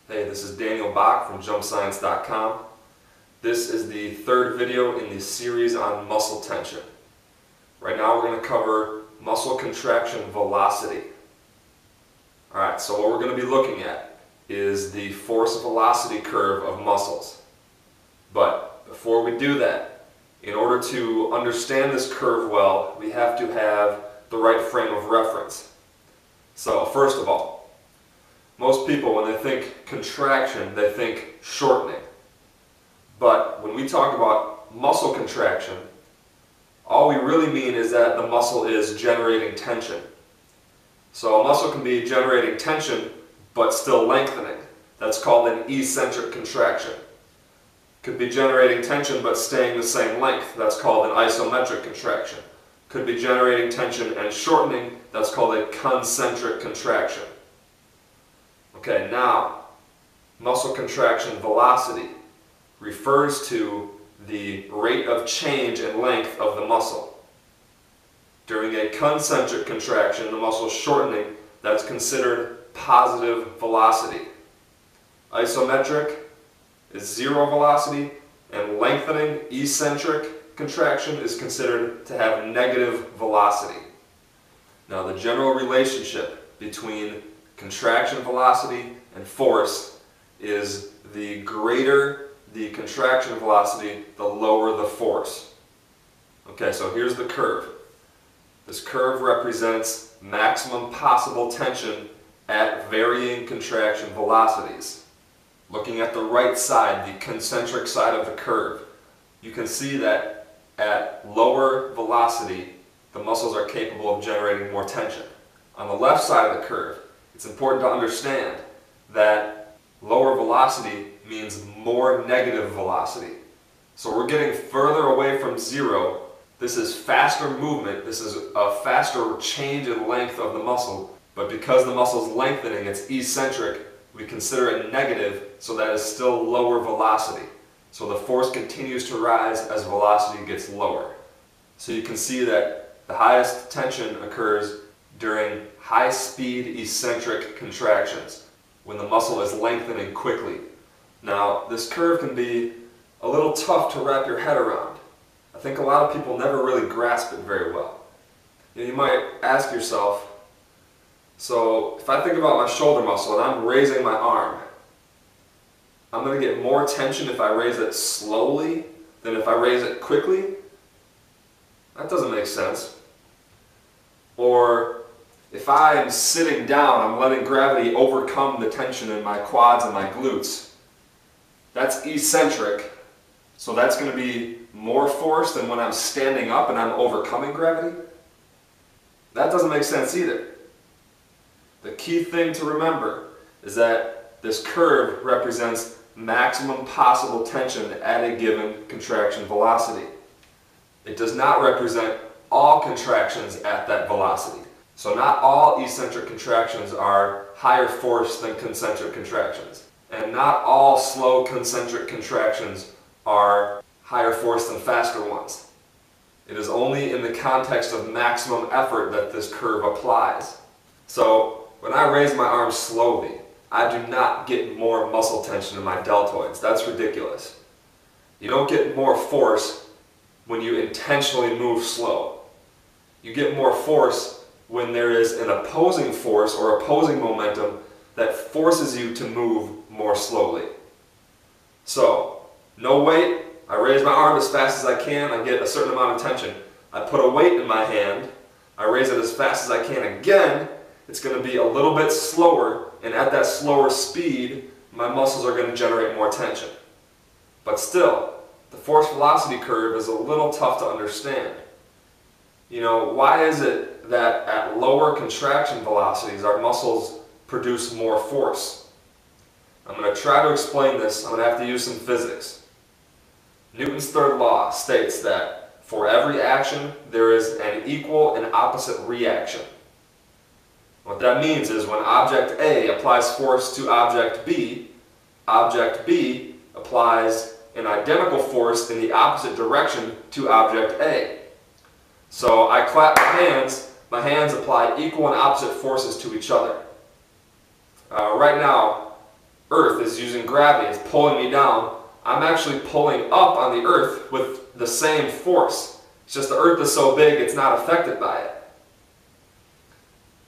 Hey, this is Daniel Bach from JumpScience.com. This is the third video in the series on muscle tension. Right now we're going to cover muscle contraction velocity. Alright, so what we're going to be looking at is the force velocity curve of muscles. But before we do that, in order to understand this curve well, we have to have the right frame of reference. So first of all, most people, when they think contraction, they think shortening. But when we talk about muscle contraction, all we really mean is that the muscle is generating tension. So a muscle can be generating tension, but still lengthening. That's called an eccentric contraction. Could be generating tension, but staying the same length. That's called an isometric contraction. Could be generating tension and shortening. That's called a concentric contraction. Okay, now, muscle contraction velocity refers to the rate of change in length of the muscle. During a concentric contraction, the muscle is shortening, that's considered positive velocity. Isometric is zero velocity, and lengthening, eccentric contraction is considered to have negative velocity. Now, the general relationship between contraction velocity and force is the greater the contraction velocity, the lower the force. Okay, so here's the curve. This curve represents maximum possible tension at varying contraction velocities. Looking at the right side, the concentric side of the curve, you can see that at lower velocity, the muscles are capable of generating more tension. On the left side of the curve, it's important to understand that lower velocity means more negative velocity. So we're getting further away from zero. This is faster movement. This is a faster change in length of the muscle. But because the muscle is lengthening, it's eccentric, we consider it negative, so that is still lower velocity. So the force continues to rise as velocity gets lower. So you can see that the highest tension occurs during high-speed eccentric contractions, when the muscle is lengthening quickly. Now, this curve can be a little tough to wrap your head around. I think a lot of people never really grasp it very well. You might ask yourself, so if I think about my shoulder muscle and I'm raising my arm, I'm going to get more tension if I raise it slowly than if I raise it quickly? That doesn't make sense. Or if I'm sitting down, I'm letting gravity overcome the tension in my quads and my glutes. That's eccentric, so that's going to be more force than when I'm standing up and I'm overcoming gravity. That doesn't make sense either. The key thing to remember is that this curve represents maximum possible tension at a given contraction velocity. It does not represent all contractions at that velocity. So not all eccentric contractions are higher force than concentric contractions. And not all slow concentric contractions are higher force than faster ones. It is only in the context of maximum effort that this curve applies. So when I raise my arm slowly, I do not get more muscle tension in my deltoids. That's ridiculous. You don't get more force when you intentionally move slow. You get more force when there is an opposing force or opposing momentum that forces you to move more slowly. So, no weight, I raise my arm as fast as I can, I get a certain amount of tension. I put a weight in my hand, I raise it as fast as I can again, it's going to be a little bit slower, and at that slower speed, my muscles are going to generate more tension. But still, the force velocity curve is a little tough to understand. You know, why is it that at lower contraction velocities our muscles produce more force? I'm going to try to explain this. I'm going to have to use some physics. Newton's third law states that for every action there is an equal and opposite reaction. What that means is when object A applies force to object B applies an identical force in the opposite direction to object A. So I clap my hands apply equal and opposite forces to each other. Right now, earth is using gravity, it's pulling me down, I'm actually pulling up on the earth with the same force. It's just the earth is so big it's not affected by it.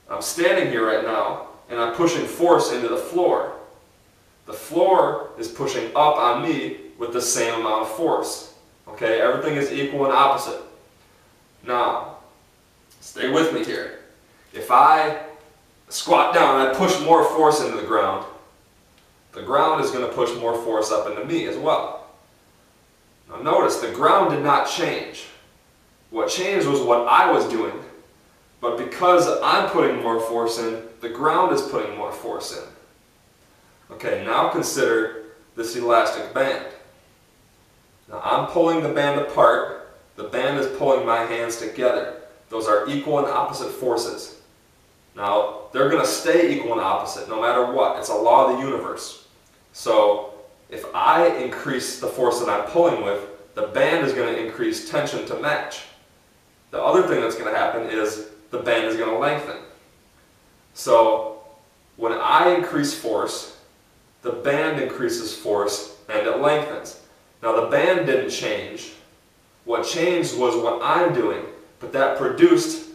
I'm standing here right now and I'm pushing force into the floor. The floor is pushing up on me with the same amount of force. Okay, everything is equal and opposite. Now, stay with me here. If I squat down and I push more force into the ground is going to push more force up into me as well. Now notice, the ground did not change. What changed was what I was doing. But because I'm putting more force in, the ground is putting more force in. Okay, now consider this elastic band. Now I'm pulling the band apart. The band is pulling my hands together. Those are equal and opposite forces. Now, they're going to stay equal and opposite no matter what. It's a law of the universe. So, if I increase the force that I'm pulling with, the band is going to increase tension to match. The other thing that's going to happen is the band is going to lengthen. So, when I increase force, the band increases force and it lengthens. Now, the band didn't change. What changed was what I'm doing, but that produced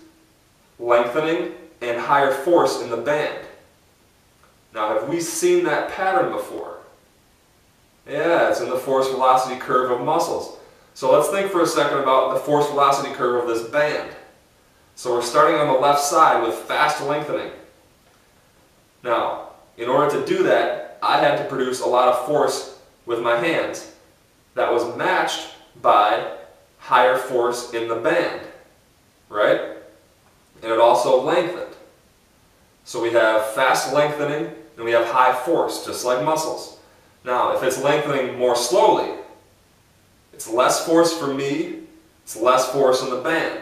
lengthening and higher force in the band. Now, have we seen that pattern before? Yeah, it's in the force velocity curve of muscles. So let's think for a second about the force velocity curve of this band. So we're starting on the left side with fast lengthening. Now, in order to do that, I had to produce a lot of force with my hands. That was matched by higher force in the band, right? And it also lengthened. So we have fast lengthening and we have high force, just like muscles. Now, if it's lengthening more slowly, it's less force for me, it's less force in the band.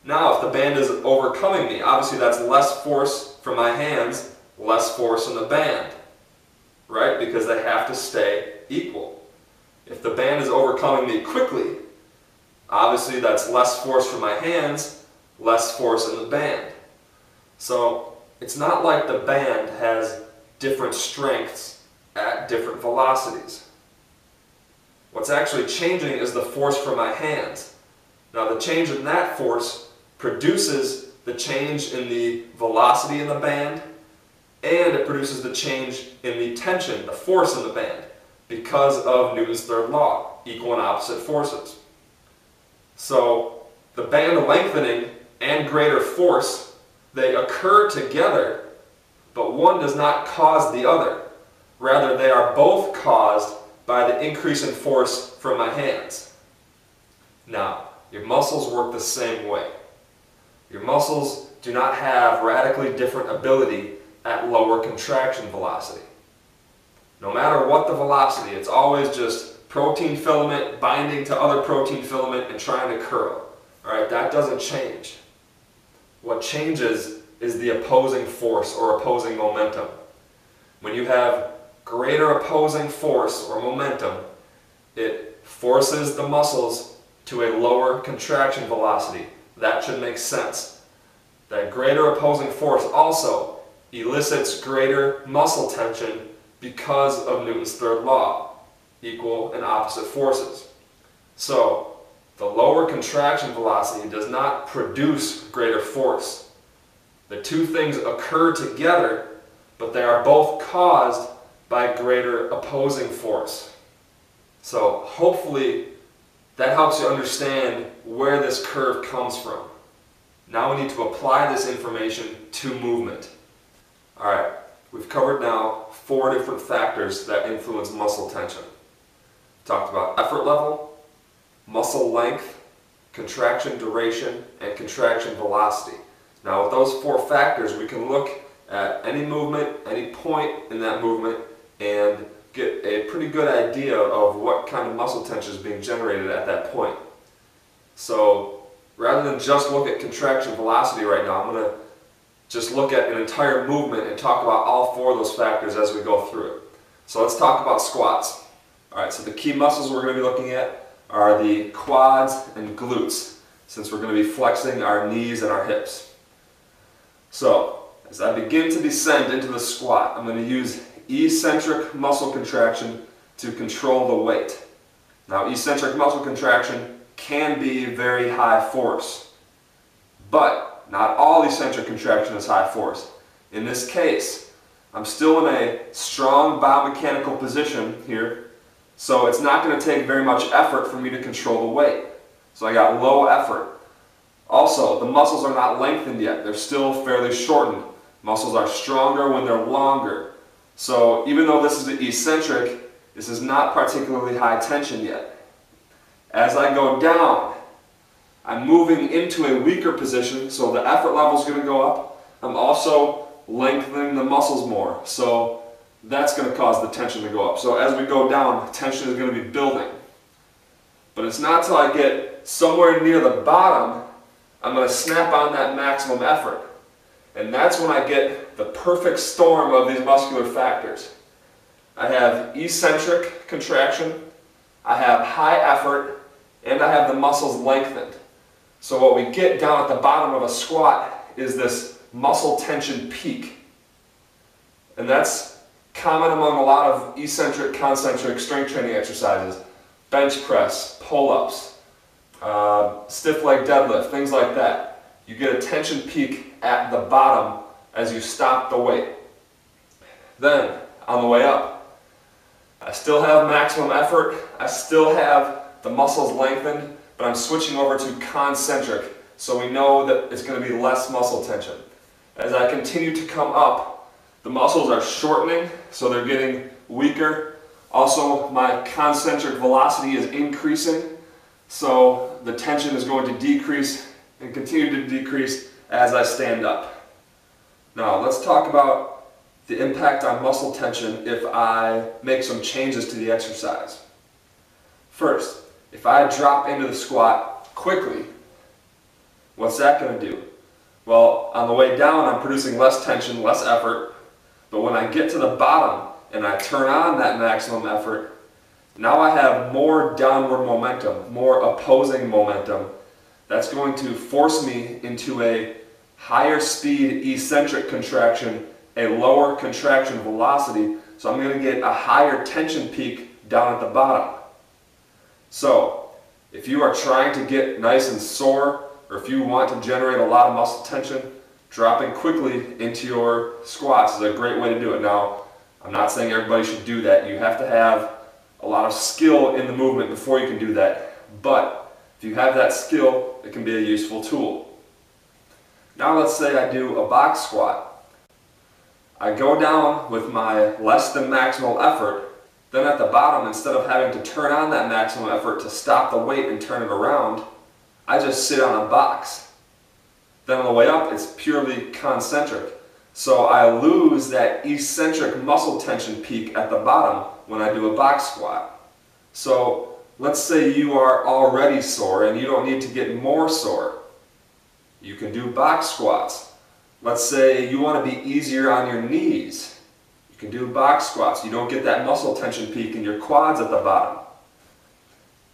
Now, if the band is overcoming me, obviously that's less force from my hands, less force in the band, right? Because they have to stay equal. If the band is overcoming me quickly, obviously that's less force from my hands, less force in the band. So it's not like the band has different strengths at different velocities. What's actually changing is the force from my hands. Now the change in that force produces the change in the velocity in the band, and it produces the change in the tension, the force in the band, because of Newton's third law, equal and opposite forces. So the band lengthening and greater force, they occur together, but one does not cause the other. Rather, they are both caused by the increase in force from my hands. Now, your muscles work the same way. Your muscles do not have radically different ability at lower contraction velocity. No matter what the velocity, it's always just protein filament binding to other protein filament and trying to curl. Alright, that doesn't change. What changes is the opposing force or opposing momentum. When you have greater opposing force or momentum, it forces the muscles to a lower contraction velocity. That should make sense. That greater opposing force also elicits greater muscle tension because of Newton's third law, equal and opposite forces. So, the lower contraction velocity does not produce greater force. The two things occur together, but they are both caused by greater opposing force. So, hopefully, that helps you understand where this curve comes from. Now we need to apply this information to movement. Alright, we've covered now 4 different factors that influence muscle tension. We talked about effort level, muscle length, contraction duration, and contraction velocity. Now with those 4 factors, we can look at any movement, any point in that movement, and get a pretty good idea of what kind of muscle tension is being generated at that point. So rather than just look at contraction velocity right now, I'm going to just look at an entire movement and talk about all 4 of those factors as we go through it. So let's talk about squats. Alright, so the key muscles we're going to be looking at are the quads and glutes, since we're going to be flexing our knees and our hips. So, as I begin to descend into the squat, I'm going to use eccentric muscle contraction to control the weight. Now, eccentric muscle contraction can be very high force, but not all eccentric contraction is high force. In this case, I'm still in a strong biomechanical position here, so it's not going to take very much effort for me to control the weight. So I got low effort. Also, the muscles are not lengthened yet. They're still fairly shortened. Muscles are stronger when they're longer. So even though this is eccentric, this is not particularly high tension yet. As I go down, I'm moving into a weaker position, so the effort level is going to go up. I'm also lengthening the muscles more, so that's going to cause the tension to go up. So as we go down, tension is going to be building. But it's not until I get somewhere near the bottom, I'm going to snap on that maximum effort. And that's when I get the perfect storm of these muscular factors. I have eccentric contraction, I have high effort, and I have the muscles lengthened. So what we get down at the bottom of a squat is this muscle tension peak. And that's common among a lot of eccentric, concentric strength training exercises. Bench press, pull-ups, stiff leg deadlift, things like that. You get a tension peak at the bottom as you stop the weight. Then, on the way up, I still have maximum effort, I still have the muscles lengthened, but I'm switching over to concentric, so we know that it's going to be less muscle tension. As I continue to come up, the muscles are shortening, so they're getting weaker. Also, my concentric velocity is increasing, so the tension is going to decrease and continue to decrease as I stand up. Now, let's talk about the impact on muscle tension if I make some changes to the exercise. First, if I drop into the squat quickly, what's that going to do? Well, on the way down, I'm producing less tension, less effort, but when I get to the bottom and I turn on that maximum effort, now I have more downward momentum, more opposing momentum. That's going to force me into a higher speed eccentric contraction, a lower contraction velocity, so I'm going to get a higher tension peak down at the bottom. So, if you are trying to get nice and sore, or if you want to generate a lot of muscle tension, dropping quickly into your squats is a great way to do it. Now, I'm not saying everybody should do that. You have to have a lot of skill in the movement before you can do that. But if you have that skill, it can be a useful tool. Now let's say I do a box squat. I go down with my less than maximal effort. Then at the bottom, instead of having to turn on that maximum effort to stop the weight and turn it around, I just sit on a box. Then on the way up, it's purely concentric. So I lose that eccentric muscle tension peak at the bottom when I do a box squat. So let's say you are already sore and you don't need to get more sore. You can do box squats. Let's say you want to be easier on your knees. You can do box squats. You don't get that muscle tension peak in your quads at the bottom.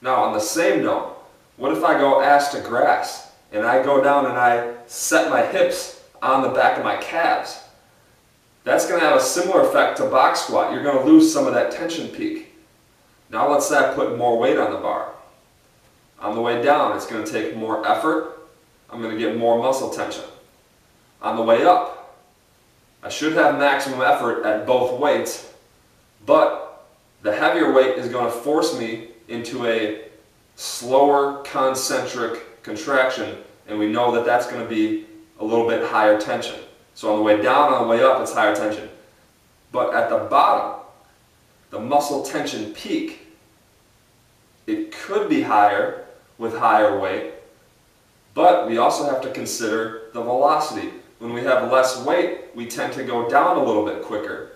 Now on the same note, what if I go ass to grass and I go down and I set my hips on the back of my calves? That's going to have a similar effect to box squat. You're going to lose some of that tension peak. Now let's say I put more weight on the bar. On the way down, it's going to take more effort. I'm going to get more muscle tension. On the way up, I should have maximum effort at both weights, but the heavier weight is going to force me into a slower concentric contraction, and we know that that's going to be a little bit higher tension. So on the way down, on the way up, it's higher tension. But at the bottom, the muscle tension peak, it could be higher with higher weight, but we also have to consider the velocity. When we have less weight, we tend to go down a little bit quicker.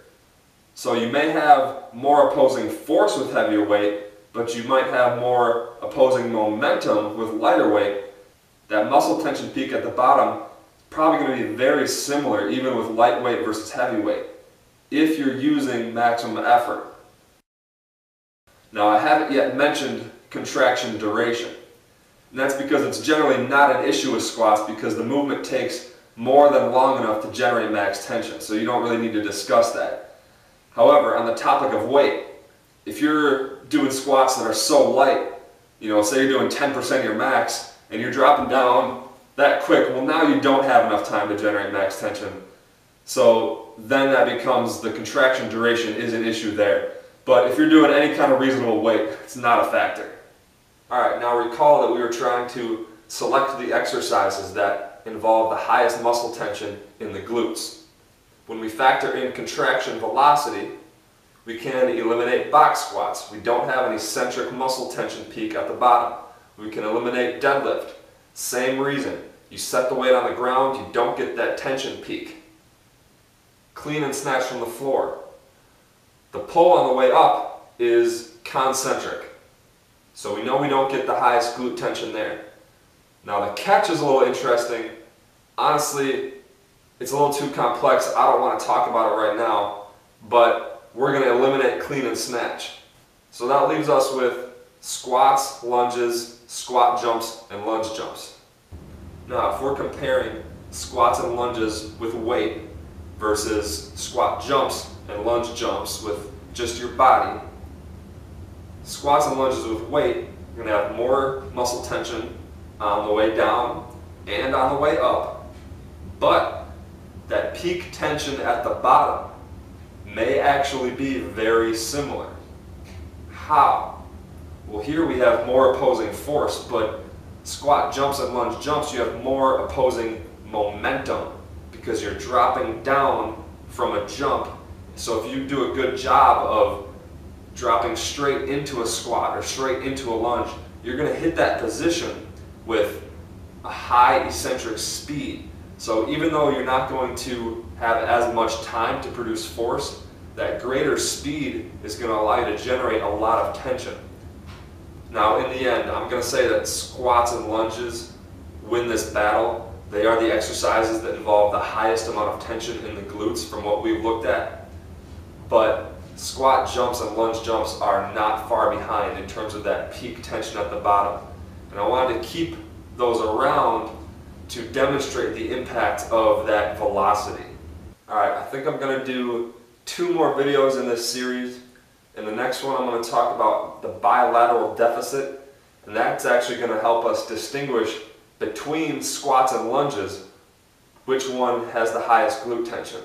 So you may have more opposing force with heavier weight, but you might have more opposing momentum with lighter weight. That muscle tension peak at the bottom is probably going to be very similar even with lightweight versus heavyweight if you're using maximum effort. Now I haven't yet mentioned contraction duration. And that's because it's generally not an issue with squats because the movement takes more than long enough to generate max tension, so you don't really need to discuss that. However, on the topic of weight, if you're doing squats that are so light, say you're doing 10% of your max and you're dropping down that quick, well, now you don't have enough time to generate max tension. So then that becomes the contraction duration is an issue there. But if you're doing any kind of reasonable weight, it's not a factor. Alright, now recall that we were trying to select the exercises that involve the highest muscle tension in the glutes. When we factor in contraction velocity, we can eliminate box squats. We don't have an eccentric muscle tension peak at the bottom. We can eliminate deadlift. Same reason. You set the weight on the ground, you don't get that tension peak. Clean and snatch from the floor. The pull on the way up is concentric. So we know we don't get the highest glute tension there. Now the catch is a little interesting. Honestly, it's a little too complex. I don't want to talk about it right now, but we're going to eliminate clean and snatch. So that leaves us with squats, lunges, squat jumps, and lunge jumps. Now if we're comparing squats and lunges with weight versus squat jumps and lunge jumps with just your body, squats and lunges with weight, you're going to have more muscle tension on the way down and on the way up, but that peak tension at the bottom may actually be very similar. How? Well, here we have more opposing force, but squat jumps and lunge jumps, you have more opposing momentum because you're dropping down from a jump. So if you do a good job of dropping straight into a squat or straight into a lunge, you're going to hit that position with a high eccentric speed. So even though you're not going to have as much time to produce force, that greater speed is going to allow you to generate a lot of tension. Now in the end, I'm going to say that squats and lunges win this battle. They are the exercises that involve the highest amount of tension in the glutes from what we've looked at. But squat jumps and lunge jumps are not far behind in terms of that peak tension at the bottom. And I wanted to keep those around to demonstrate the impact of that velocity. Alright, I think I'm going to do 2 more videos in this series. In the next one I'm going to talk about the bilateral deficit, and that's actually going to help us distinguish between squats and lunges which one has the highest glute tension.